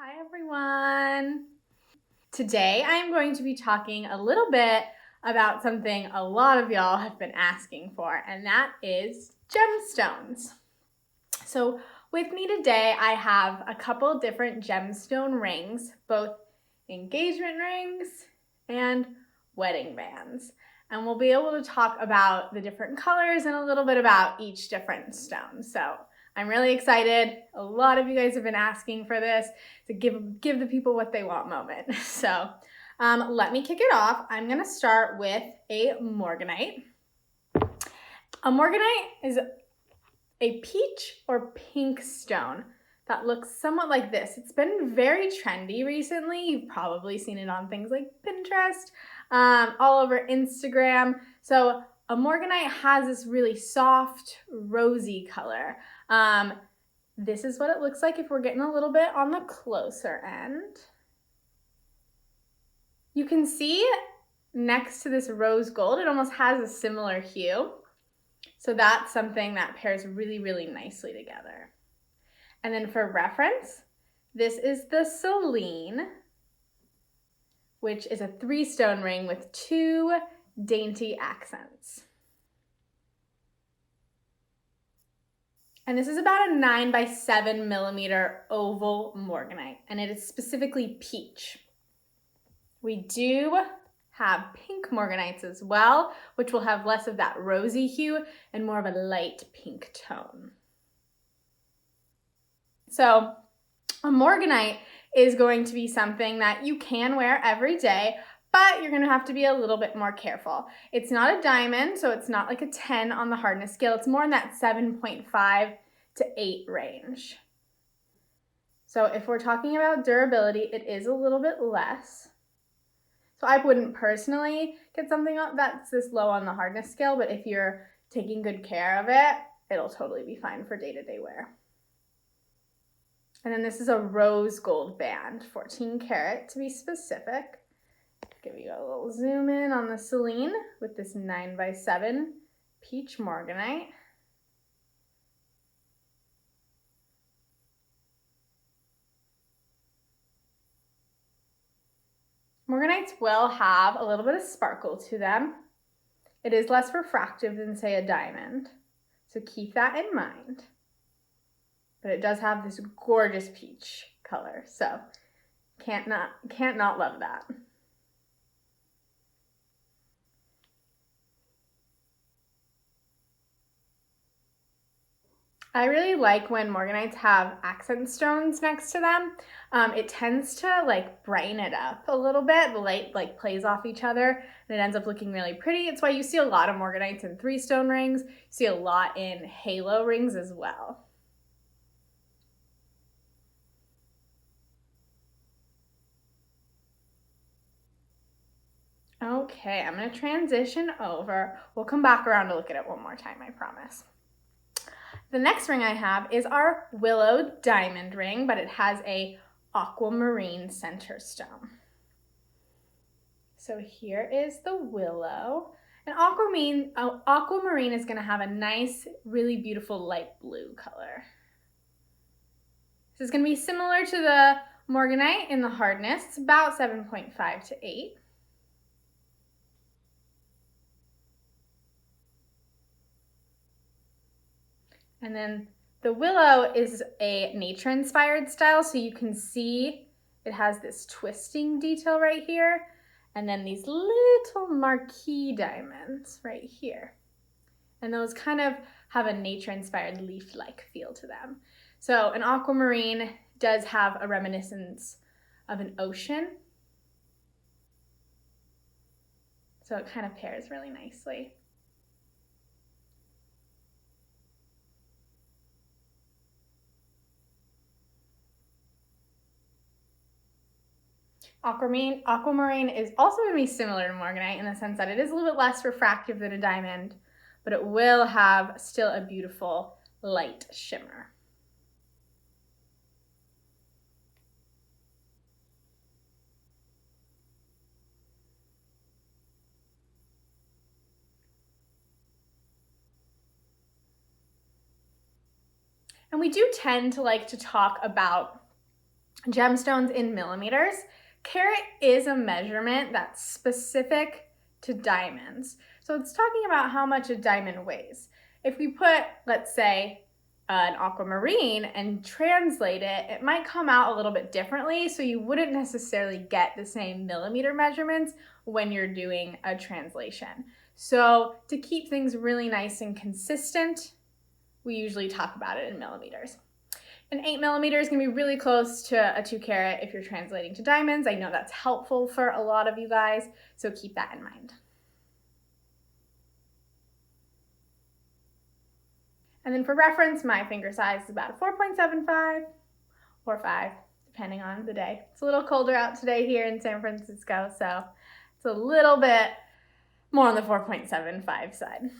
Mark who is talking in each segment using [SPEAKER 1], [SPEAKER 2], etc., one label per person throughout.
[SPEAKER 1] Hi everyone! Today I'm going to be talking a little bit about something a lot of y'all have been asking for, and that is gemstones. So with me today I have a couple different gemstone rings, both engagement rings and wedding bands. And we'll be able to talk about the different colors and a little bit about each different stone. So I'm really excited. A lot of you guys have been asking for this to give the people what they want moment. So let me kick it off. I'm gonna start with a morganite. A morganite is a peach or pink stone that looks somewhat like this. It's been very trendy recently. You've probably seen it on things like Pinterest, all over Instagram. So a morganite has this really soft, rosy color. This is what it looks like if we're getting a little bit on the closer end. You can see next to this rose gold, it almost has a similar hue. So that's something that pairs really, really nicely together. And then for reference, this is the Celine, which is a 3-stone ring with 2 dainty accents. And this is about a 9 by 7 millimeter oval morganite, and it is specifically peach. We do have pink morganites as well, which will have less of that rosy hue and more of a light pink tone. So a morganite is going to be something that you can wear every day, but you're gonna have to be a little bit more careful. It's not a diamond, so it's not like a 10 on the hardness scale. It's more in that 7.5 to 8 range. So if we're talking about durability, it is a little bit less. So I wouldn't personally get something that's this low on the hardness scale, but if you're taking good care of it, it'll totally be fine for day-to-day wear. And then this is a rose gold band, 14 karat to be specific. Give you a little zoom in on the Celine with this 9 by 7 peach morganite. Morganites will have a little bit of sparkle to them. It is less refractive than, say, a diamond, so keep that in mind. But it does have this gorgeous peach color, so can't not love that. I really like when morganites have accent stones next to them. It tends to like brighten it up a little bit. The light like plays off each other and it ends up looking really pretty. It's why you see a lot of morganites in 3-stone rings. You see a lot in halo rings as well. Okay, I'm gonna transition over. We'll come back around to look at it one more time, I promise. The next ring I have is our willow diamond ring, but it has a aquamarine center stone. So here is the willow. And aquamarine is gonna have a nice, really beautiful light blue color. This is gonna be similar to the morganite in the hardness. It's about 7.5 to 8. And then the willow is a nature-inspired style, so you can see it has this twisting detail right here, and then these little marquee diamonds right here. And those kind of have a nature-inspired leaf-like feel to them. So an aquamarine does have a reminiscence of an ocean. So it kind of pairs really nicely. Aquamarine is also going to be similar to morganite in the sense that it is a little bit less refractive than a diamond, but it will have still a beautiful light shimmer. And we do tend to like to talk about gemstones in millimeters. Carat is a measurement that's specific to diamonds. So it's talking about how much a diamond weighs. If we put, let's say, an aquamarine and translate it, it might come out a little bit differently, so you wouldn't necessarily get the same millimeter measurements when you're doing a translation. So to keep things really nice and consistent, we usually talk about it in millimeters. An 8 millimeter is going to be really close to a 2 carat if you're translating to diamonds. I know that's helpful for a lot of you guys, so keep that in mind. And then for reference, my finger size is about a 4.75 or 5, depending on the day. It's a little colder out today here in San Francisco, so it's a little bit more on the 4.75 side.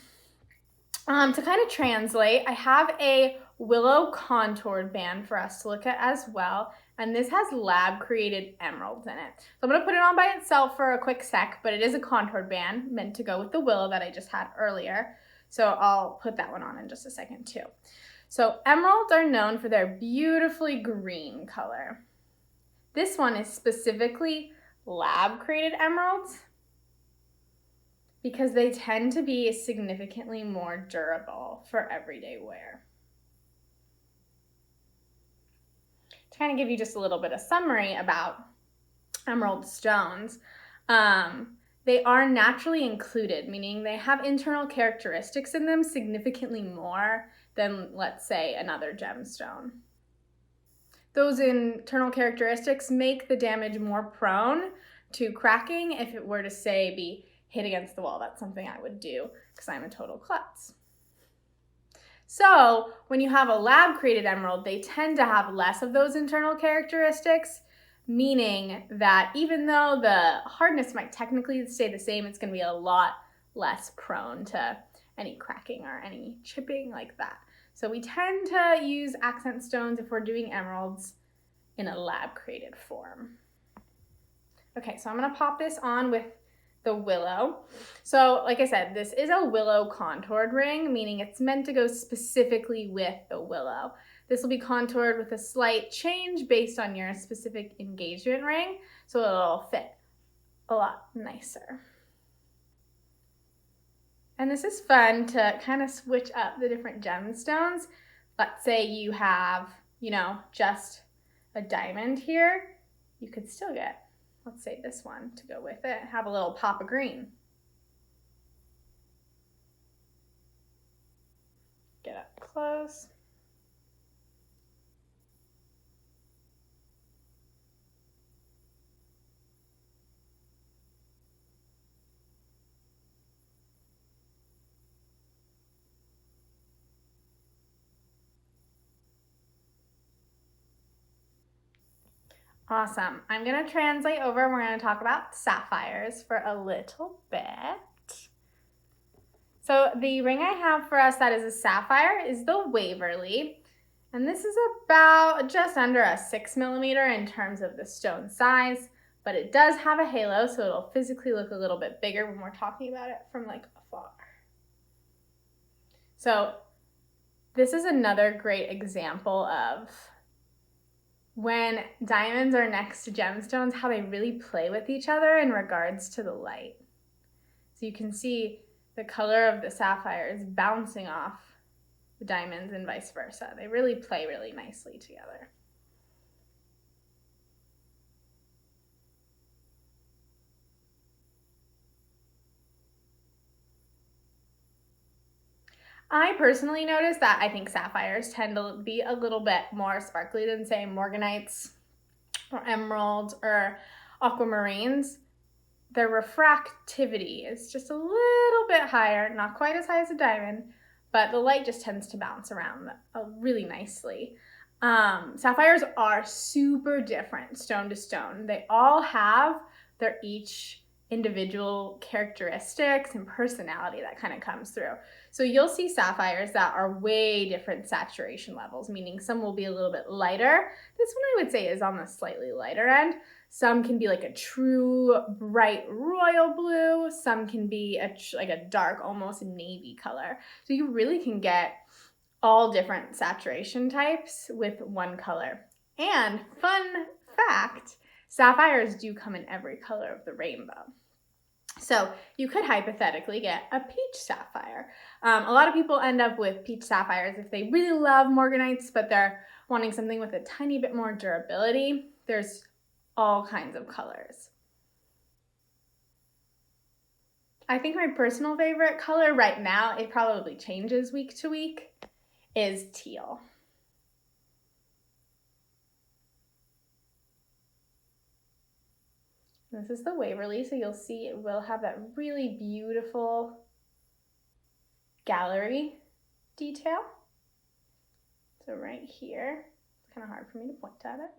[SPEAKER 1] To kind of translate, I have a willow contoured band for us to look at as well, and this has lab created emeralds in it. So I'm going to put it on by itself for a quick sec, but it is a contoured band meant to go with the willow that I just had earlier. So I'll put that one on in just a second too. So emeralds are known for their beautifully green color. This one is specifically lab created emeralds because they tend to be significantly more durable for everyday wear. To kind of give you just a little bit of summary about emerald stones, they are naturally included, meaning they have internal characteristics in them significantly more than, let's say, another gemstone. Those internal characteristics make the damage more prone to cracking if it were to, say, be hit against the wall. That's something I would do because I'm a total klutz. So when you have a lab-created emerald, they tend to have less of those internal characteristics, meaning that even though the hardness might technically stay the same, it's going to be a lot less prone to any cracking or any chipping like that. So we tend to use accent stones if we're doing emeralds in a lab-created form. Okay, so I'm going to pop this on with the willow. So like I said, this is a willow contoured ring, meaning it's meant to go specifically with the willow. This will be contoured with a slight change based on your specific engagement ring, so it'll fit a lot nicer. And this is fun to kind of switch up the different gemstones. Let's say you have, just a diamond here. You could still get, let's say this one to go with it, have a little pop of green. Get up close. Awesome. I'm going to translate over and we're going to talk about sapphires for a little bit. So the ring I have for us that is a sapphire is the Waverly. And this is about just under a 6 millimeter in terms of the stone size, but it does have a halo, so it'll physically look a little bit bigger when we're talking about it from like afar. So this is another great example of when diamonds are next to gemstones, how they really play with each other in regards to the light. So you can see the color of the sapphire is bouncing off the diamonds and vice versa. They really play really nicely together. I personally noticed that I think sapphires tend to be a little bit more sparkly than, say, morganites or emeralds or aquamarines. Their refractivity is just a little bit higher, not quite as high as a diamond, but the light just tends to bounce around really nicely. Sapphires are super different stone to stone. They all have their each individual characteristics and personality that kind of comes through. So you'll see sapphires that are way different saturation levels, meaning some will be a little bit lighter. This one I would say is on the slightly lighter end. Some can be like a true bright royal blue. Some can be like a dark, almost navy color. So you really can get all different saturation types with one color. And fun fact, sapphires do come in every color of the rainbow. So you could hypothetically get a peach sapphire. A lot of people end up with peach sapphires if they really love morganites, but they're wanting something with a tiny bit more durability. There's all kinds of colors. I think my personal favorite color right now, it probably changes week to week, is teal. This is the Waverly, so you'll see it will have that really beautiful gallery detail. So right here, it's kind of hard for me to point at it.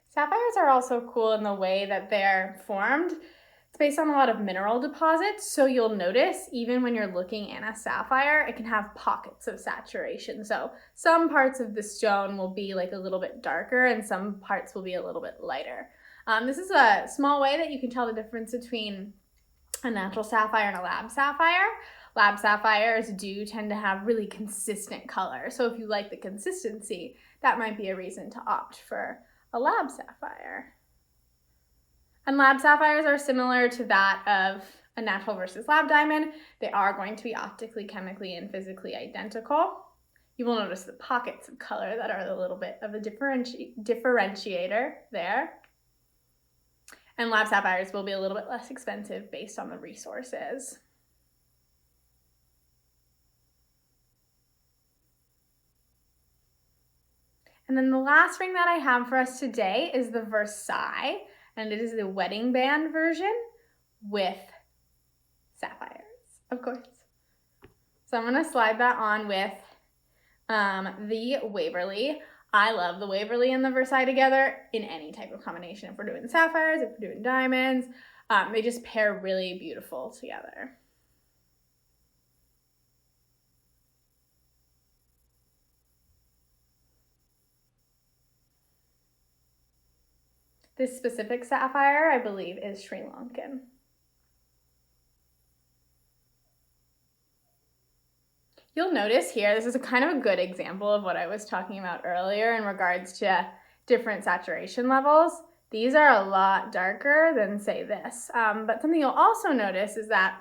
[SPEAKER 1] Sapphires are also cool in the way that they're formed. It's based on a lot of mineral deposits, so you'll notice even when you're looking in a sapphire, it can have pockets of saturation. So some parts of the stone will be like a little bit darker and some parts will be a little bit lighter. This is a small way that you can tell the difference between a natural sapphire and a lab sapphire. Lab sapphires do tend to have really consistent color. So if you like the consistency, that might be a reason to opt for a lab sapphire. And lab sapphires are similar to that of a natural versus lab diamond. They are going to be optically, chemically, and physically identical. You will notice the pockets of color that are a little bit of a differentiator there. And lab sapphires will be a little bit less expensive based on the resources. And then the last ring that I have for us today is the Versailles, and it is the wedding band version with sapphires, of course. So I'm gonna slide that on with the Waverly. I love the Waverly and the Versailles together in any type of combination. If we're doing sapphires, if we're doing diamonds, they just pair really beautiful together. This specific sapphire, I believe, is Sri Lankan. You'll notice here, this is a kind of a good example of what I was talking about earlier in regards to different saturation levels. These are a lot darker than, say, this. But something you'll also notice is that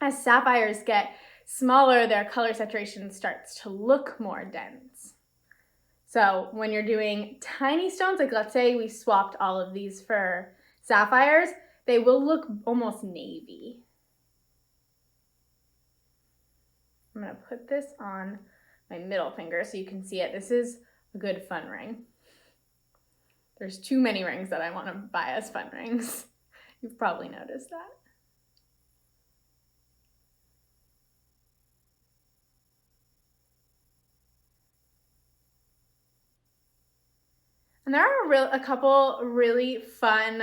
[SPEAKER 1] as sapphires get smaller, their color saturation starts to look more dense. So when you're doing tiny stones, like let's say we swapped all of these for sapphires, they will look almost navy. I'm gonna put this on my middle finger so you can see it. This is a good fun ring. There's too many rings that I wanna buy as fun rings. You've probably noticed that. And there are a couple really fun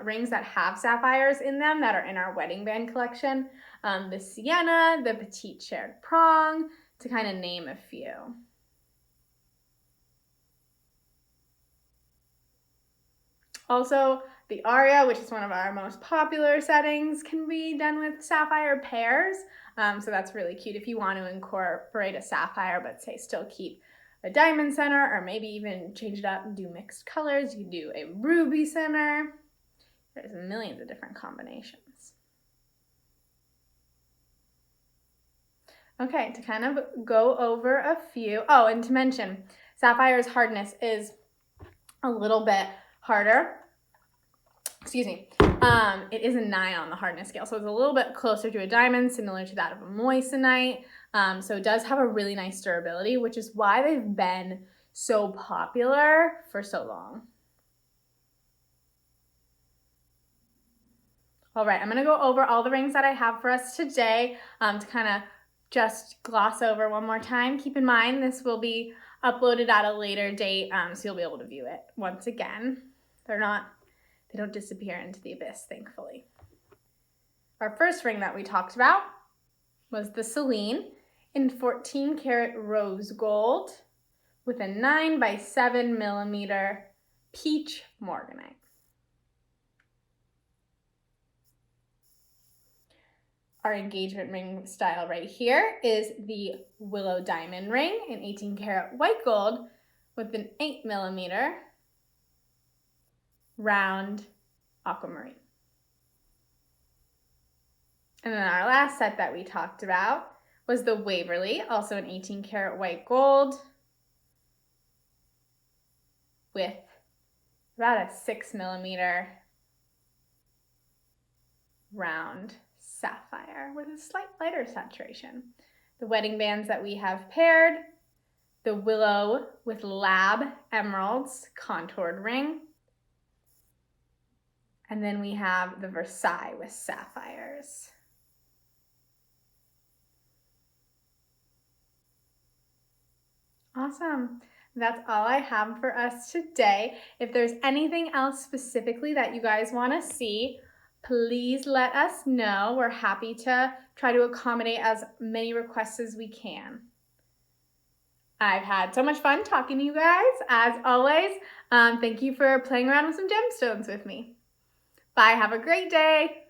[SPEAKER 1] rings that have sapphires in them that are in our wedding band collection. The Sienna, the Petite Shared Prong, to kind of name a few. Also, the Aria, which is one of our most popular settings, can be done with sapphire pairs. So that's really cute if you want to incorporate a sapphire, but say still keep a diamond center, or maybe even change it up and do mixed colors. You can do a ruby center. There's millions of different combinations. Okay, to kind of go over a few. Oh, and to mention, sapphire's hardness is a little bit harder. Excuse me. It is a 9 on the hardness scale, so it's a little bit closer to a diamond, similar to that of a moissanite. So it does have a really nice durability, which is why they've been so popular for so long. All right, I'm gonna go over all the rings that I have for us today to kind of just gloss over one more time. Keep in mind, this will be uploaded at a later date, so you'll be able to view it once again. They don't disappear into the abyss, thankfully. Our first ring that we talked about was the Celine in 14 karat rose gold with a 9 by 7 millimeter peach morganite. Our engagement ring style right here is the willow diamond ring in 18 karat white gold with an 8mm round aquamarine. And then our last set that we talked about was the Waverly, also an 18 karat white gold with about a 6mm round sapphire with a slight lighter saturation. The wedding bands that we have paired, the willow with lab emeralds contoured ring, and then we have the Versailles with sapphires. Awesome. That's all I have for us today. If there's anything else specifically that you guys want to see, please let us know. We're happy to try to accommodate as many requests as we can. I've had so much fun talking to you guys, as always. Thank you for playing around with some gemstones with me. Bye, have a great day.